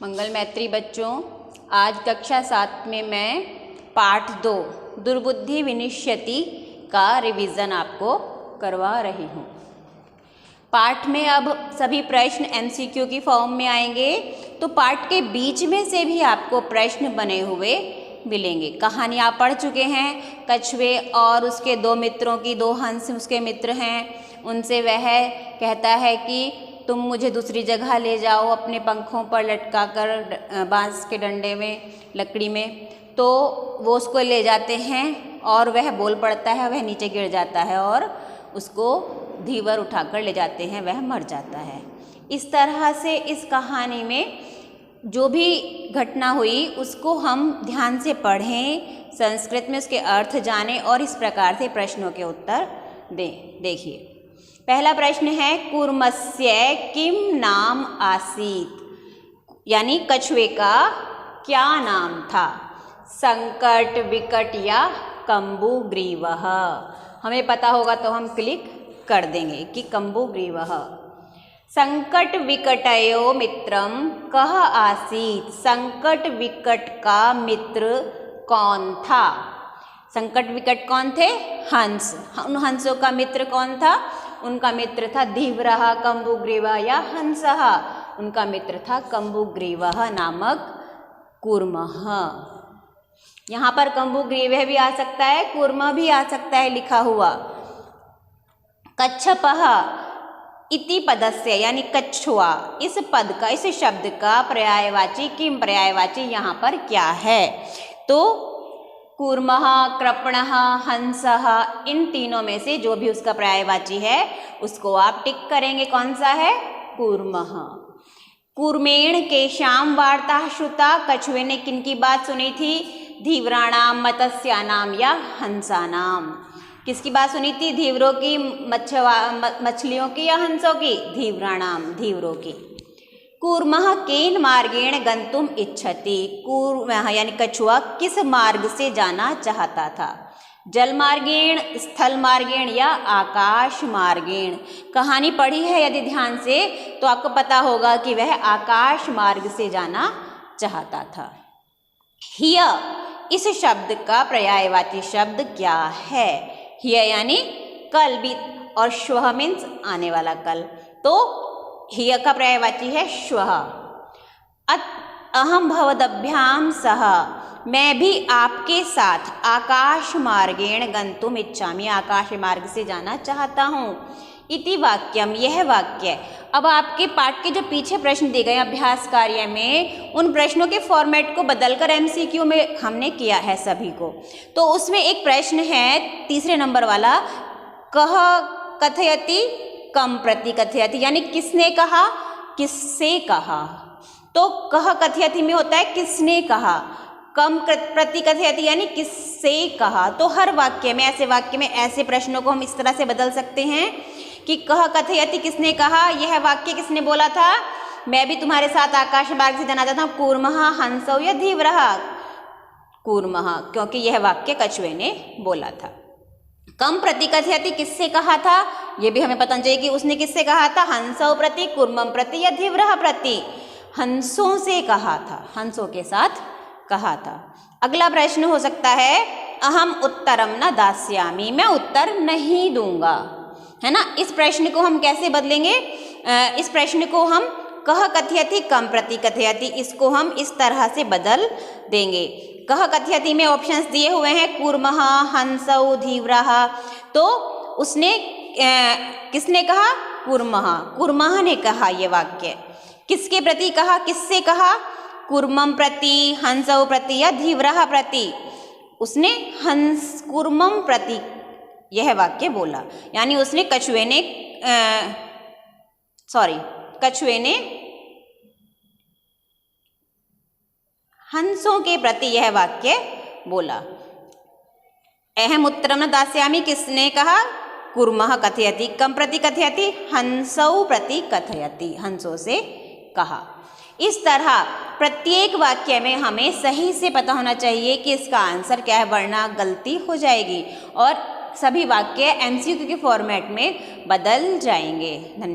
मंगल मैत्री बच्चों, आज कक्षा 7 में मैं पाठ 2 दुर्बुद्धि विनिश्यति का रिवीजन आपको करवा रही हूँ। पाठ में अब सभी प्रश्न एमसीक्यू की फॉर्म में आएंगे, तो पाठ के बीच में से भी आपको प्रश्न बने हुए मिलेंगे। कहानी आप पढ़ चुके हैं, कछुए और उसके दो मित्रों की, दो हंस उसके मित्र हैं, उनसे वह कहता है कि तुम मुझे दूसरी जगह ले जाओ अपने पंखों पर लटका कर बांस के डंडे में, लकड़ी में। तो वो उसको ले जाते हैं और वह बोल पड़ता है, वह नीचे गिर जाता है और उसको धीवर उठाकर ले जाते हैं, वह मर जाता है। इस तरह से इस कहानी में जो भी घटना हुई उसको हम ध्यान से पढ़ें, संस्कृत में उसके अर्थ जानें और इस प्रकार से प्रश्नों के उत्तर दें। देखिए, पहला प्रश्न है कूर्मस्य किम नाम आसीत, यानी कछुए का क्या नाम था? संकट, विकट या कम्बुग्रीवः। हमें पता होगा तो हम क्लिक कर देंगे कि कम्बुग्रीवः। संकट विकटयो मित्रम कः आसीत, संकट विकट का मित्र कौन था? संकट विकट कौन थे? हंस। उन हंसों का मित्र कौन था? उनका मित्र था धीवरः, कम्बुग्रीवः या हंसः। उनका मित्र था कम्बुग्रीवः नामक कूर्मः। यहाँ पर कम्बुग्रीवः भी आ सकता है, कूर्म भी आ सकता है लिखा हुआ। कच्छपः इति पदस्य, यानी कछुआ, इस पद का, इस शब्द का पर्यायवाची, किम पर्यायवाची यहाँ पर क्या है? तो कूर्मः, कृपणः, हंसः, इन तीनों में से जो भी उसका पर्यायवाची है उसको आप टिक करेंगे। कौन सा है? कूर्मः। कूर्मेण केशाम वार्ता श्रुता, कछुए ने किनकी बात सुनी थी? धीवराणाम, मत्स्यानाम या हंसानाम। किसकी बात सुनी थी? धीवरों की, मछलियों की या हंसों की? धीवराणाम, धीवरों की। कूर्मः केन मार्गेण गंतुम इच्छति, कूर्मः यानी कछुआ किस मार्ग से जाना चाहता था? जल मार्गेण, स्थल मार्गेण या आकाश मार्गेण। कहानी पढ़ी है यदि ध्यान से तो आपको पता होगा कि वह आकाश मार्ग से जाना चाहता था। हिय, इस शब्द का पर्यायवाची शब्द क्या है? हिय यानी कल भी, और श्वः मीन्स आने वाला कल। तो हिय का पर्यायवाची है श्वः। अहम भवदभ्याम सह, मैं भी आपके साथ आकाश मार्गेण गंतुम इच्छामि, आकाश मार्ग से जाना चाहता हूँ। इति वाक्यम, यह वाक्य। अब आपके पाठ के जो पीछे प्रश्न दिए गए अभ्यास कार्य में, उन प्रश्नों के फॉर्मेट को बदलकर एमसीक्यू में हमने किया है सभी को। तो उसमें एक प्रश्न है 3 नंबर वाला, कह कथयति कम प्रति कथयति, यानी किसने कहा, किससे कहा। तो कह कथयति में होता है किसने कहा, कम प्रति कथयति यानी किससे कहा। तो हर वाक्य में, ऐसे वाक्य में ऐसे प्रश्नों को हम इस तरह से बदल सकते हैं कि कह कथयति किसने कहा, यह वाक्य किसने बोला था? मैं भी तुम्हारे साथ आकाश मार्ग से जाना चाहता हूँ। कूर्मः, हंसौ या धीवरः? कूर्मः, क्योंकि यह वाक्य कछुए ने बोला था। कम प्रति कथयति किससे कहा था? ये भी हमें पता चाहिए कि उसने किससे कहा था? हंसौ प्रति, कूर्मं प्रति या धीवरः प्रति? हंसों से कहा था, हंसों के साथ कहा था। अगला प्रश्न हो सकता है अहम उत्तरम न दास्यामि, मैं उत्तर नहीं दूंगा, है ना। इस प्रश्न को हम कैसे बदलेंगे? इस प्रश्न को हम कह कथयति कम प्रति कथयति, इसको हम इस तरह से बदल देंगे। कह कथयति में ऑप्शंस दिए हुए हैं कूर्मः, हंसौ, धीवरः। तो उसने किसने कहा? कूर्मः, कूर्मः ने कहा ये वाक्य। किसके प्रति कहा, किससे कहा? कूर्मं प्रति, हंसौ प्रति या धीवरः प्रति? उसने हंस, कूर्मं प्रति यह वाक्य बोला, यानी उसने कछुए ने हंसों के प्रति यह वाक्य बोला। अहम उत्तरम न दास्यामि किसने कहा? कूर्मः कथयति, कम प्रति कथयति, हंसौ प्रति कथयति, हंसों से कहा। इस तरह प्रत्येक वाक्य में हमें सही से पता होना चाहिए कि इसका आंसर क्या है, वरना गलती हो जाएगी और सभी वाक्य एमसीक्यू के फॉर्मेट में बदल जाएंगे। धन्यवाद।